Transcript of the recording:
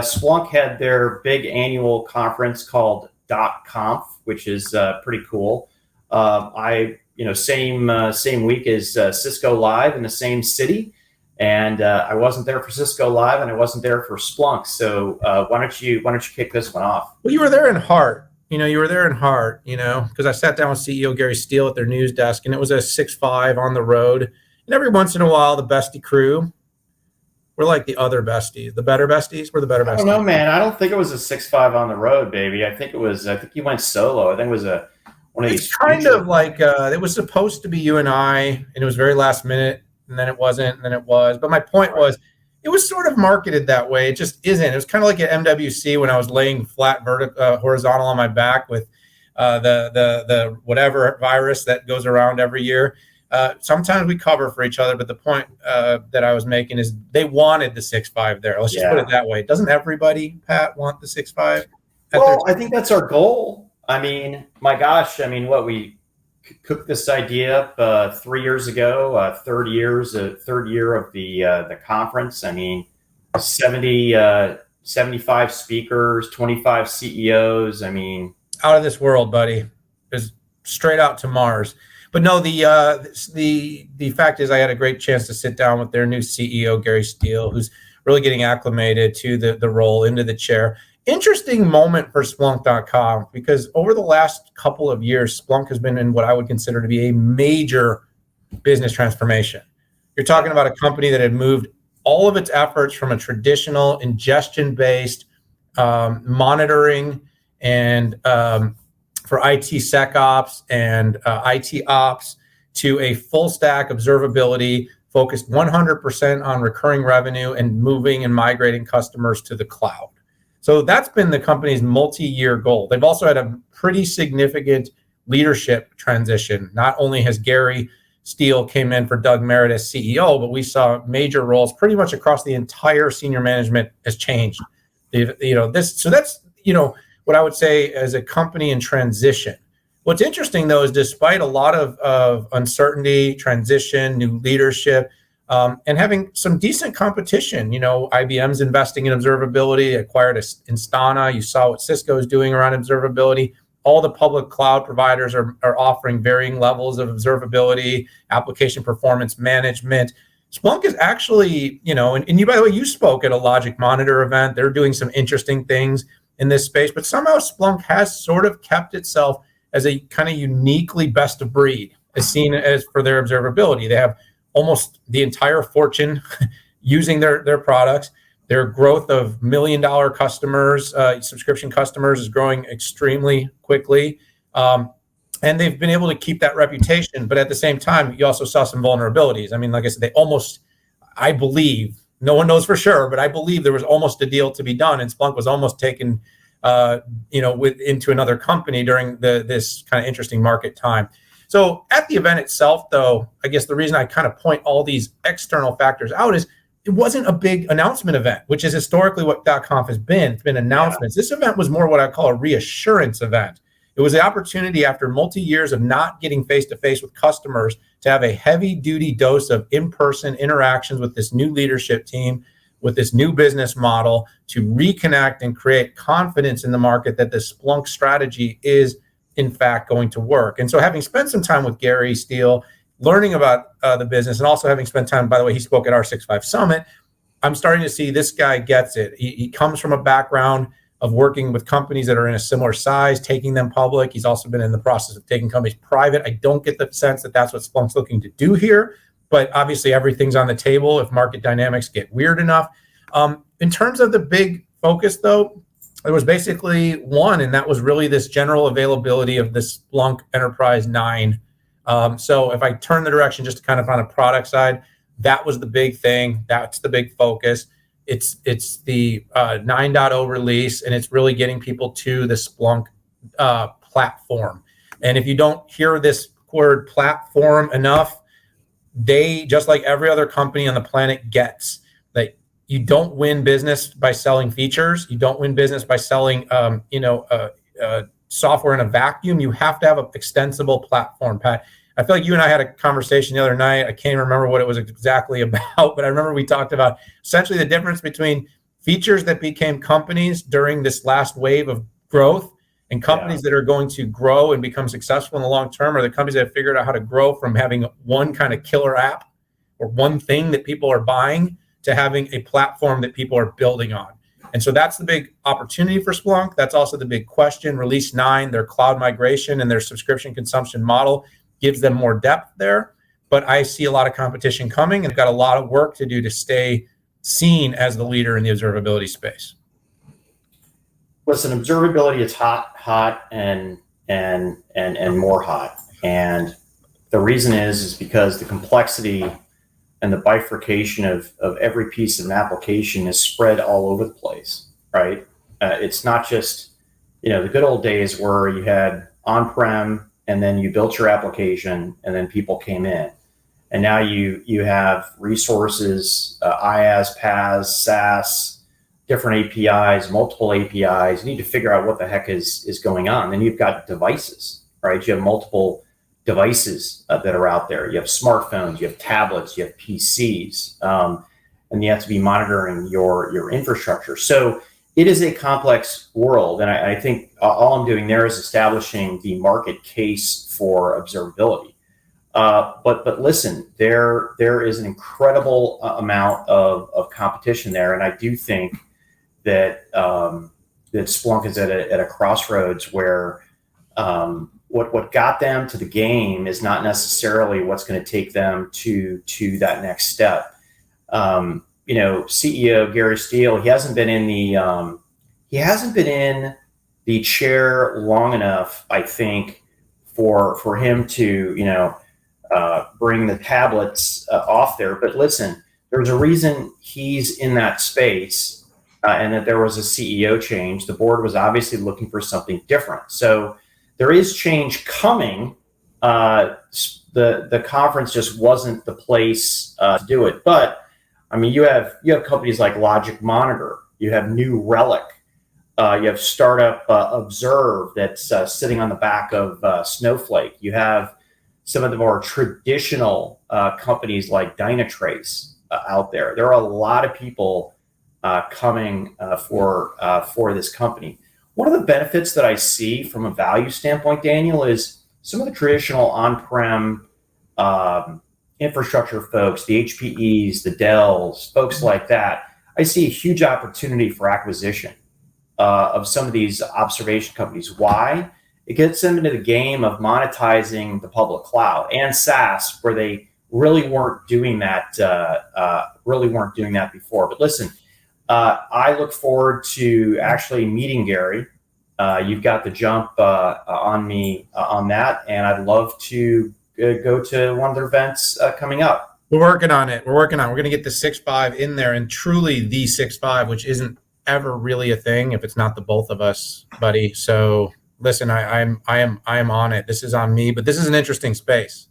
Splunk had their big annual conference called .conf, which is pretty cool. Same week as Cisco Live in the same city, and I wasn't there for Cisco Live, and I wasn't there for Splunk. So why don't you kick this one off? Well, you were there in heart. You were there in heart. Because I sat down with CEO Gary Steele at their news desk, and it was a 6-5 on the road. And every once in a while, the bestie crew. We're like the other besties, the better besties. We're the better besties. I don't know, man. I don't think it was a 6-5 on the road, baby. I think he went solo. I think it was one of these. It's kind of like it was supposed to be you and I, and it was very last minute, and then it wasn't, and then it was. But my point was, it was sort of marketed that way. It just isn't. It was kind of like at MWC when I was laying flat, horizontal on my back with the whatever virus that goes around every year. Sometimes we cover for each other, but the point that I was making is they wanted the 6-5 there. Let's just put it that way. Doesn't everybody, Pat, want the 6-5? Well, I think that's our goal. I mean, my gosh, we cooked this idea up 3 years ago, third year of the conference. 75 speakers, 25 CEOs. Out of this world, buddy. It's straight out to Mars. But no, the fact is I had a great chance to sit down with their new CEO, Gary Steele, who's really getting acclimated to the role, into the chair. Interesting moment for Splunk.com, because over the last couple of years, Splunk has been in what I would consider to be a major business transformation. You're talking about a company that had moved all of its efforts from a traditional ingestion-based monitoring and for IT SecOps and IT Ops to a full stack observability focused 100% on recurring revenue and moving and migrating customers to the cloud. So that's been the company's multi-year goal. They've also had a pretty significant leadership transition. Not only has Gary Steele came in for Doug Merritt as CEO, but we saw major roles pretty much across the entire senior management has changed. That's what I would say as a company in transition. What's interesting, though, is despite a lot of uncertainty, transition, new leadership, and having some decent competition, IBM's investing in observability, acquired Instana. You saw what Cisco is doing around observability. All the public cloud providers are offering varying levels of observability, application performance management. Splunk is actually, and you, by the way, you spoke at a Logic Monitor event. They're doing some interesting things in this space, but somehow Splunk has sort of kept itself as a kind of uniquely best of breed, as seen as for their observability. They have almost the entire Fortune using their products. Their growth of $1 million customers, subscription customers, is growing extremely quickly. And they've been able to keep that reputation. But at the same time, you also saw some vulnerabilities. Like I said, I believe, no one knows for sure, but I believe there was almost a deal to be done, and Splunk was almost taken, into another company during this kind of interesting market time. So at the event itself, though, I guess the reason I kind of point all these external factors out is it wasn't a big announcement event, which is historically what .conf has been. It's been announcements. Yeah. This event was more what I call a reassurance event. It was the opportunity after multi-years of not getting face-to-face with customers to have a heavy-duty dose of in-person interactions with this new leadership team, with this new business model, to reconnect and create confidence in the market that the Splunk strategy is, in fact, going to work. And so having spent some time with Gary Steele, learning about the business, and also having spent time, by the way, he spoke at our 6-5 Summit, I'm starting to see this guy gets it. He comes from a background of working with companies that are in a similar size, taking them public. He's also been in the process of taking companies private. I don't get the sense that that's what Splunk's looking to do here, but obviously everything's on the table if market dynamics get weird enough. In terms of the big focus, though, there was basically one, and that was really this general availability of the Splunk Enterprise 9. So if I turn the direction just kind of on a product side, that was the big thing. That's the big focus. It's the 9.0 release, and it's really getting people to the Splunk platform. And if you don't hear this word platform enough, they, just like every other company on the planet, gets that you don't win business by selling features. You don't win business by selling, software in a vacuum. You have to have an extensible platform, Pat. I feel like you and I had a conversation the other night. I can't even remember what it was exactly about, but I remember we talked about essentially the difference between features that became companies during this last wave of growth, and companies that are going to grow and become successful in the long term are the companies that have figured out how to grow from having one kind of killer app or one thing that people are buying to having a platform that people are building on. And so that's the big opportunity for Splunk. That's also the big question. Release 9, their cloud migration and their subscription consumption model gives them more depth there. But I see a lot of competition coming, and they've got a lot of work to do to stay seen as the leader in the observability space. Listen, observability is hot, and more hot. And the reason is because the complexity and the bifurcation of every piece of an application is spread all over the place, right? It's not just, the good old days where you had on-prem and then you built your application and then people came in. And now you have resources, IaaS, PaaS, SaaS, different APIs, multiple APIs. You need to figure out what the heck is going on. Then you've got devices, right? You have multiple devices that are out there. You have smartphones, you have tablets, you have PCs, and you have to be monitoring your infrastructure. So it is a complex world, and I think all I'm doing there is establishing the market case for observability. But listen, there is an incredible amount of competition there, and I do think that that Splunk is at a crossroads where what got them to the game is not necessarily what's going to take them to that next step. CEO Gary Steele, he hasn't been in the chair long enough, I think, for him to bring the tablets off there. But listen, there's a reason he's in that space. And that there was a CEO change. The board was obviously looking for something different. So there is change coming. The conference just wasn't the place to do it. But I mean, you have companies like Logic Monitor. You have New Relic. You have startup Observe that's sitting on the back of Snowflake. You have some of the more traditional companies like Dynatrace out there. There are a lot of people coming for this company. One of the benefits that I see from a value standpoint, Daniel, is some of the traditional on-prem infrastructure folks, the HPEs, the Dells, folks like that. I see a huge opportunity for acquisition of some of these observation companies. Why? It gets them into the game of monetizing the public cloud and SaaS, where they really weren't doing that. Before. But listen. I look forward to actually meeting Gary. You've got the jump on me on that, and I'd love to go to one of their events coming up. We're working on it. We're going to get the 6.5 in there, and truly the 6.5, which isn't ever really a thing if it's not the both of us, buddy. So listen, I am on it. This is on me, but this is an interesting space.